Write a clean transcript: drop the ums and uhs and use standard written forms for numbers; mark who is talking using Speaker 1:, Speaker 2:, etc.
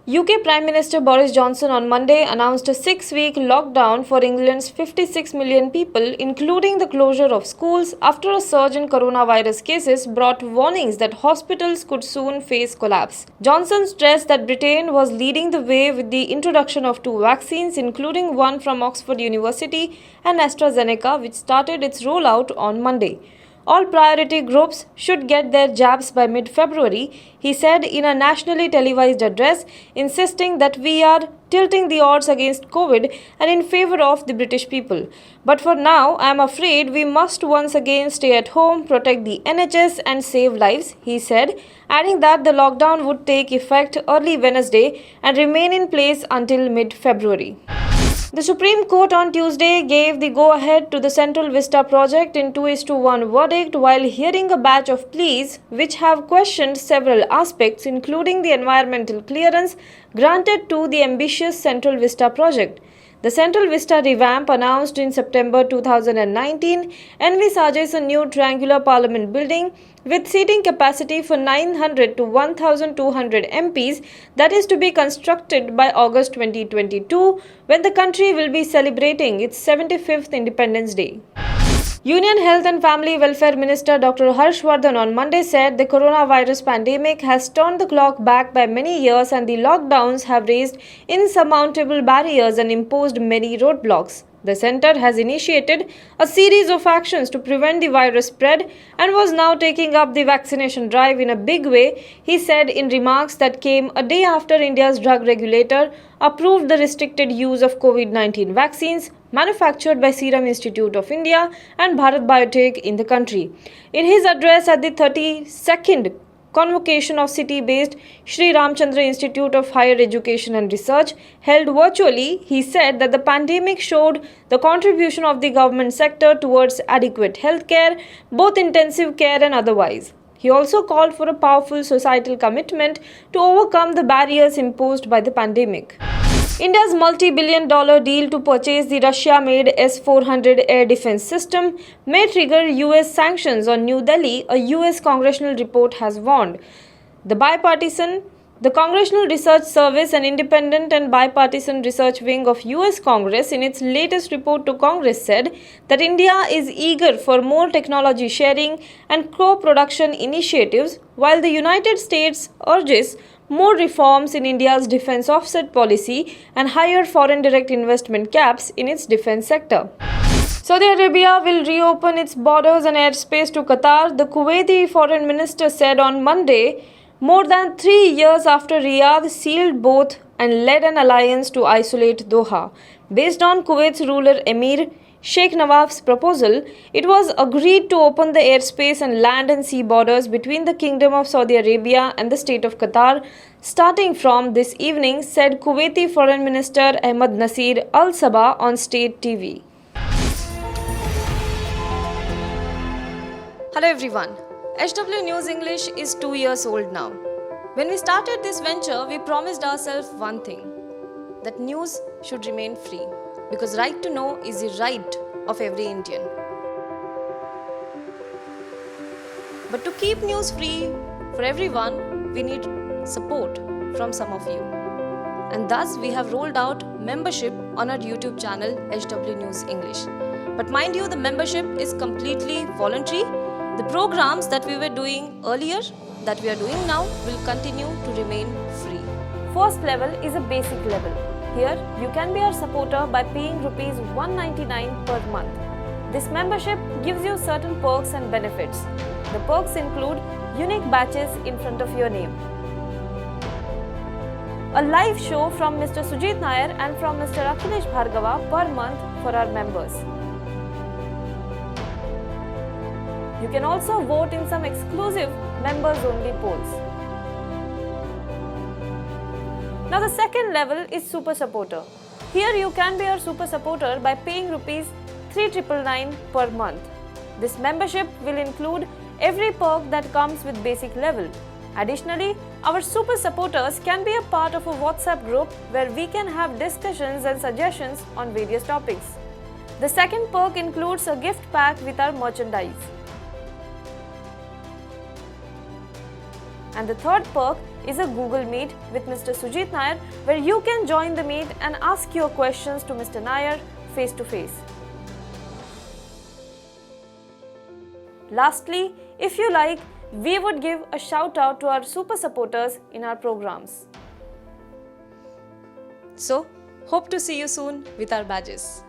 Speaker 1: UK Prime Minister Boris Johnson on Monday announced a 6-week lockdown for England's 56 million people, including the closure of schools after a surge in coronavirus cases brought warnings that hospitals could soon face collapse. Johnson stressed that Britain was leading the way with the introduction of 2 vaccines, including one from Oxford University and AstraZeneca, which started its rollout on Monday. All priority groups should get their jabs by mid-February, he said in a nationally televised address, insisting that we are tilting the odds against COVID and in favor of the British people. But for now, I am afraid we must once again stay at home, protect the NHS and save lives, he said, adding that the lockdown would take effect early Wednesday and remain in place until mid-February. The Supreme Court on Tuesday gave the go-ahead to the Central Vista project in 2:1 verdict while hearing a batch of pleas which have questioned several aspects, including the environmental clearance granted to the ambitious Central Vista project. The Central Vista revamp, announced in September 2019, envisages a new triangular parliament building with seating capacity for 900 to 1,200 MPs that is to be constructed by August 2022, when the country will be celebrating its 75th Independence Day. Union Health and Family Welfare Minister Dr. Harsh Vardhan on Monday said the coronavirus pandemic has turned the clock back by many years and the lockdowns have raised insurmountable barriers and imposed many roadblocks. The centre has initiated a series of actions to prevent the virus spread and was now taking up the vaccination drive in a big way, he said in remarks that came a day after India's drug regulator approved the restricted use of COVID-19 vaccines manufactured by Serum Institute of India and Bharat Biotech in the country. In his address at the 32nd convocation of city-based Sri Ramchandra Institute of Higher Education and Research, held virtually, he said that the pandemic showed the contribution of the government sector towards adequate healthcare, both intensive care and otherwise. He also called for a powerful societal commitment to overcome the barriers imposed by the pandemic. India's multi-billion-dollar deal to purchase the Russia-made S-400 air defense system may trigger US sanctions on New Delhi, a US congressional report has warned. The Congressional Research Service, an independent and bipartisan research wing of US Congress, in its latest report to Congress said that India is eager for more technology sharing and co-production initiatives, while the United States urges more reforms in India's defense offset policy and higher foreign direct investment caps in its defense sector. Saudi Arabia will reopen its borders and airspace to Qatar, the Kuwaiti foreign minister said on Monday, more than 3 years after Riyadh sealed both and led an alliance to isolate Doha. Based on Kuwait's ruler Emir Sheikh Nawaf's proposal, it was agreed to open the airspace and land and sea borders between the Kingdom of Saudi Arabia and the State of Qatar starting from this evening, said Kuwaiti Foreign Minister Ahmad Nasir Al Sabah on State TV. Hello everyone. HW News English is 2 years old now. When we started this venture, we promised ourselves one thing, that news should remain free, because right to know is the right of every Indian. But to keep news free for everyone, we need support from some of you. And thus we have rolled out membership on our YouTube channel HW News English. But mind you, the membership is completely voluntary. The programs that we were doing earlier, that we are doing now, will continue to remain free. First level is a basic level. Here, you can be our supporter by paying Rs 199 per month. This membership gives you certain perks and benefits. The perks include unique badges in front of your name, a live show from Mr. Sujit Nair and from Mr. Akhilesh Bhargava per month for our members. You can also vote in some exclusive members-only polls. Now the second level is Super Supporter. Here you can be our Super Supporter by paying Rs 3,999 per month. This membership will include every perk that comes with basic level. Additionally, our Super Supporters can be a part of a WhatsApp group where we can have discussions and suggestions on various topics. The second perk includes a gift pack with our merchandise. And the third perk is a Google Meet with Mr. Sujit Nair, where you can join the meet and ask your questions to Mr. Nair face to face. Lastly, if you like, we would give a shout out to our super supporters in our programs. So, hope to see you soon with our badges.